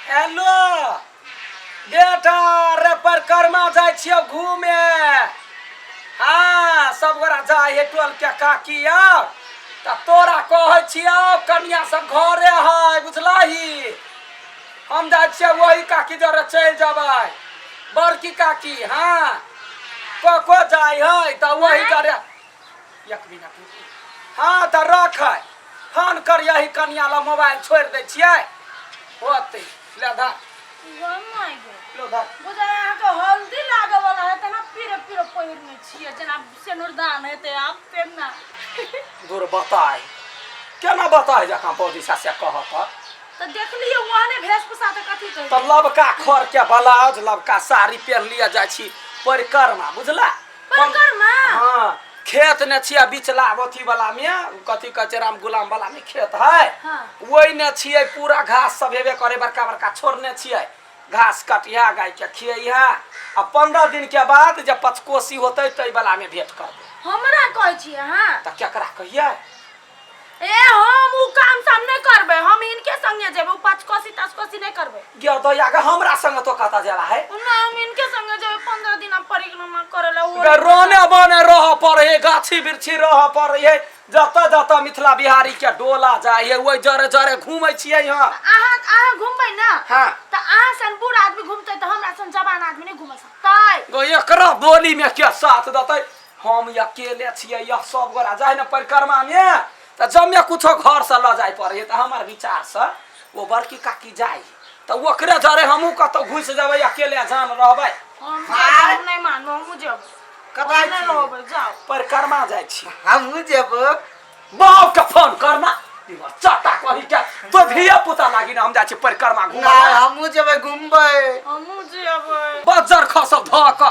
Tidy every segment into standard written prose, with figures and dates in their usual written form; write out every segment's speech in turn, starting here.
Hello बेटा रे परिक्रमा जाय छियो घूमे। हाँ सब गोरा जाय हे टोल के काकी अब त तोरा कहै छियो कन्या सब घरे है बुझलही। हम जाय छियो वही काकी जरे चल जबै बड़की काकी। हाँ को जाय है त वही जरे एक मिनट। हाँ त रख फोन करियही कन्या ला मोबाइल छोड़ दै छियै होते ले धा लो धा। बुझा के हल्दी लागे वाला है तना पीरे पीरे पहिर में छिए जना सिनुरदान हेते आप पेना दूर बताए केना बताए जका पौधी से कहत तो देख लियो वहाने भेष पोसा त कथि कहि त लबका खर के ब्लाउज लबका साड़ी पहन लिया जाय छी परिक्रमा बुझला। परिक्रमा हां खेत ने छिया बिचला अथी वाला में कथि कहे राम गुलाम वाला में खेत है। हां वही ने छिए पूरा घास सब हेबे करे बड़का बड़का छोड़ने छिए घास कटिया गाय के खियैहा आ 15 दिन के बाद जब पचकोसी होते तई वाला में भेंट कर दे। हमरा कहै छी। हां त केकरा कहिया ए हम उ काम सब नहीं करबे हम इनके संगे जेबे पचकोसी तचकोसी नहीं करबे। गे तो यागा हमरा संग तो कता जाला है ना हम इनके संगे जेबे 15 दिन परिक्रमा करेला गे रोने बने रह पड़े गाछी बिरछी रह पड़े जता जता मिथिला बिहारी के डोला जाए ओइ जरे जरे घूमै छियै यहाँ। आहा घुमबै ना। हां त आहा सन बूढ़ आदमी घूमते त हमरा सन जवान आदमी नहीं घूम सकतै। गो एकरा बोली में के साथ दतै हम अकेले छियै यह सब गोरा जाय न परिक्रमा में त जम्मे कुछो घर से ल जाय पड़े त हमर विचार से वो बड़की काकी जाय त ओकरे जरे हमहू कतो घुस जाबै अकेले जान रहबै। हम नहीं मानो मुझे कबाय नहीं रहबै जाओ परिक्रमा जाय छी हमहू जेबो बाप के फोन करना चाटा कही के तो धिया पुता लागी ना हम जाय छी परिक्रमा घुमा। ना हमहू जेबे घुमबै हमहू जेबै बजर खसब धक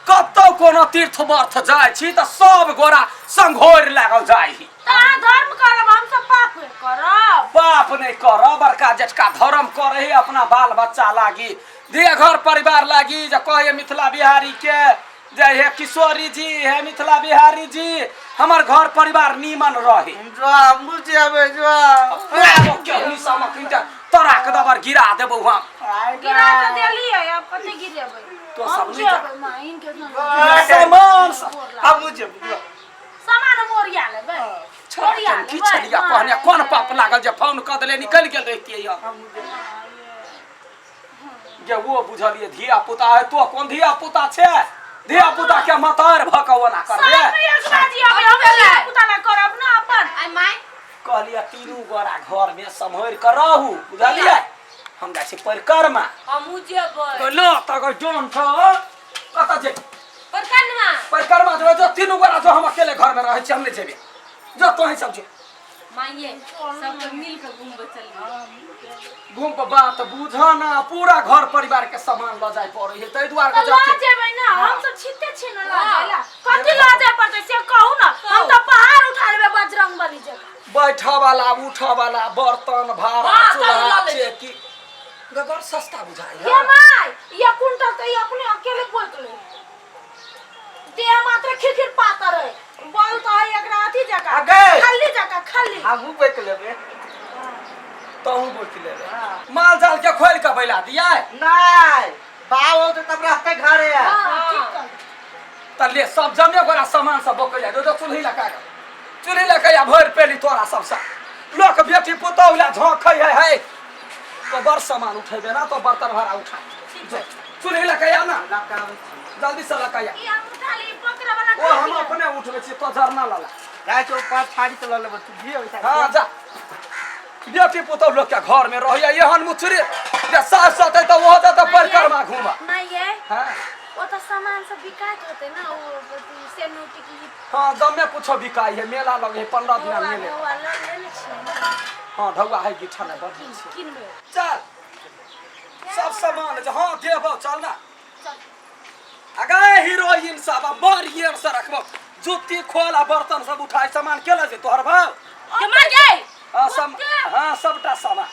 कतौ कोनो तीर्थ वर्थ जाय छी त सब गोरा संघोर लागल जाय ही। ता धर्म करब हम सब पाप करब पाप नहीं कर बड़का जेठका धर्म करे है अपना बाल बच्चा लागी दे घर परिवार लागी जे कहे मिथिला बिहारी के जय हे किशोरी जी हे मिथिला बिहारी जी हमर घर परिवार नीमन रहे। जो हमहू जेबे जो केहनी सामकिन तोरा के दबर गिरा देबो हम गिरा के देलिए अब कते गिरेबै तो हम सब नहीं जेबै मां इनके संग सामान हमहू जेबे सामान मोरिया लेबै छोड़िया की छलिया कहने कोन पाप लागल जे फोन क देले निकल गेल रहतिए या जे वो बुझलिए धिया पुता है तो कोन धिया पुता छे धिया पुता के मतार भकवना करबे सब एक बाजी अब हम धिया पुता ना करब ना अपन आई माय कहलिए तीनू गोरा घर में सम्हर कर रहू बुझलिए हम जाय छी परिक्रमा हमहू जेबै तो लो तक जोन छ कत जे परिक्रमा जो तीनू गोरा जो हम अकेले घर में रहे छी हम नहीं जेबे जो तोही सब जे माइए सब मिल के घूमबे चलिए घूम पर बात बुझा ना पूरा घर परिवार के सामान ल जाय पड़े है तै दुआर के ला जेबै ना हम सब छिते छी ना ला जायला कथि ला जाय पड़ते से कहू ना हम तो पहाड़ उठा लेबे बजरंगबली जगह बैठा वाला उठा वाला बर्तन भाड़ा चूल्हा चेकी गगर सस्ता बुझाय के माय ये कुंटल तो ये अपने अकेले बोल ले देह मात्र खिरखिर पातर है बोल तो है एकरा अथी जगह खाली जगह खाली हमहू बैठ लेबे तहू बोल लेबे माल जाल के खोल के बैला दिया नहीं बाव तो तब रहते घरे हां ठीक कर त ले सब जमे गोरा सामान सब बोक जाय दो चूल्ही लगा या भर पेली तोरा सब सा लोक बेटी पुतौला झोंकै है तो बड़ सामान उठेबे ना तो बर्तन भरा उठा चूल्ही लगा या ना जल्दी से लगा या ये हम उठा ली पकड़ा वाला ओ हम अपने उठबे छी तो जरना लाला गाय तो पांच छाड़ी तो ले लेबे तू भी वैसा हां जा बेटी पुतौ लोग के घर में रहिया एहन मुछरी जे सास सते तो वो त परिक्रमा घुमा नहीं ये हां वो तो सामान सब बिकात होते ना वो सेनुटी की हां दमे कुछो बिकाई है मेला लगे 15 दिन मेले वाला ले ले छी हां ढौआ है गिठा ने बढ़ी छै किनबे चल सब सामान जे हां देबो चल ना अगे हीरोइन सब बढ़िया से रखबो जुत्ती खोला बर्तन सब उठाई सामान केला जे तोहर भाव के मार गए हां सबटा सामान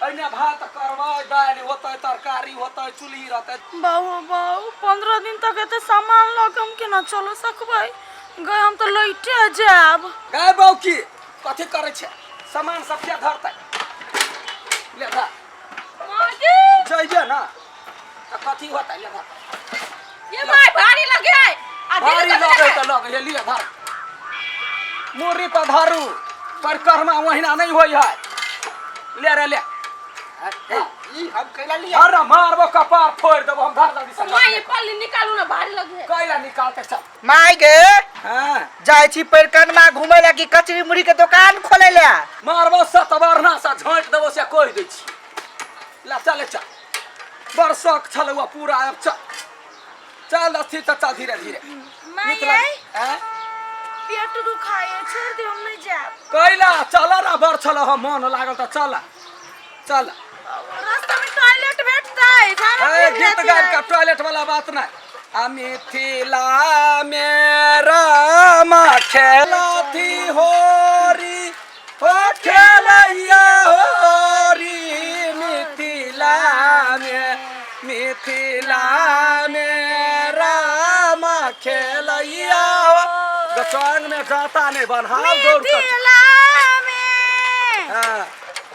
अइने भात करबै दाल होतै तरकारी होतै चुल्ही रहतै बाबू 15 दिन तक एते सामान ल के हम केना चलो सकबै गए हम तो लइटे जाब गए बौकी कथि करे छे सामान सब के धरतै ले धा मागे जइबे ना तो कथी होता ले धर ये माय भारी लगे भारी लगे तो लगे लिए धर मुरी पर धरू परिक्रमा महीना नहीं होई है ले रे ले ई हम कैला लिया अरे मारबो कपार फोड़ देबो हम धर लगी माय ये पल्ली निकालू ना भारी लगे कैला निकालते चल माय गे हां जाय छी परिक्रमा घुमै लगी कचरी मुड़ी के दुकान खोले ले मारबो सतबरना सा झांट देबो से कोई दै छी ला चल चल बरसक छलवा पूरा अब चल चल अथी त चल धीरे धीरे माय हैं पेट दुखाए छोड़ दे हम नहीं जाब कैला चल रा बर छल हम मन लागल त चल चल रास्ता में टॉयलेट बैठता है ए गीत गान का टॉयलेट वाला बात ना आ मिथिला मेरा मा खेला थी होरी हो खेलैया होरी मिथिला मेरा मा खेलैया गचंग में जाता ने बनहाल दौड़ कर हाँ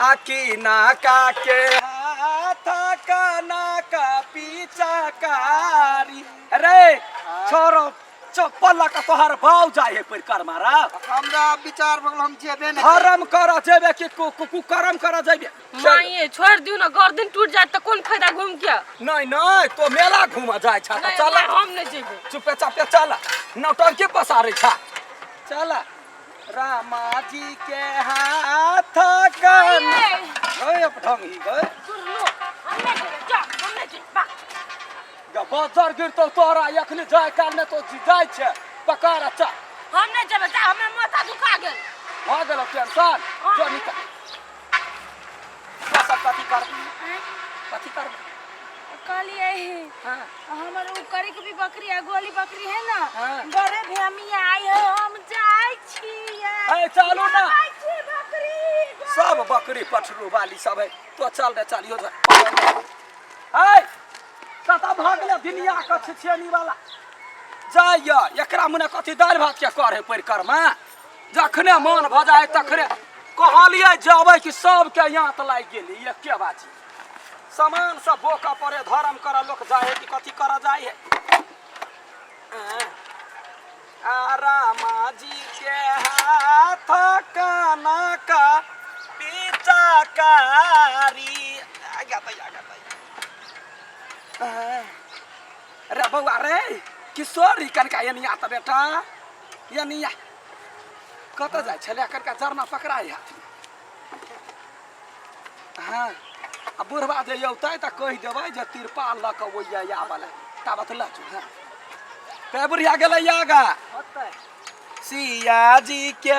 आकी नाका के हाथ का नाका पीछा कारी अरे छोरो चप्पल का तोहर भाव जाए परिक्रमा रा हमरा विचार भगल हम जेबे नहीं धर्म कर जेबे कि कुकर्म कर जेबे माय छोड़ दियो ना गर्दन टूट जाए तो कौन फायदा घूम के नहीं नहीं तो मेला घूम जाए छा तो चल हम नहीं जेबे चुपे चापे चल नौटंकी पसारे छा चल रामा जी के हाथ का ओए ढंग ही गए बाजार गिर तो तोरा यखनी जाय काल में तो जाय छे पकार अच्छा हम नहीं जेबे जा हमें माथा दुखा गेल हो गेल टेंशन जो निकल सब कथी कर काली है हां हमर उ करी के भी बकरी है गोली बकरी है ना हाँ। बड़े भेमिया आई है हम जाय छी ए चलो ना जाय छी बकरी सब बकरी पठरू वाली सब है तो चल रे चलियो जा ए कता भागले दुनिया के छिछेनी वाला जाइया एकरा मुने कथी दाल भात के करे परिक्रमा जखने मन भजाए तखने कहलिए जाबै कि सब के यहाँ त लाग गेली ये के बात छै सामान सब बोका परे धर्म कर लोग जाए कि कथी कर जाए आ रामा जी के हाथ काना का पीछा कारी आगा रे बउआ रे किशोरी कनका यनिया त बेटा यनिया कत जाय छले कनका जरना पकड़ाई हाथ हाँ आ बुढ़वा जे औतै त कहि देबै जे तिरपाल ल के ओइया आबले ताबत ल छु हां के बुढ़िया गेलै आगा सिया जी के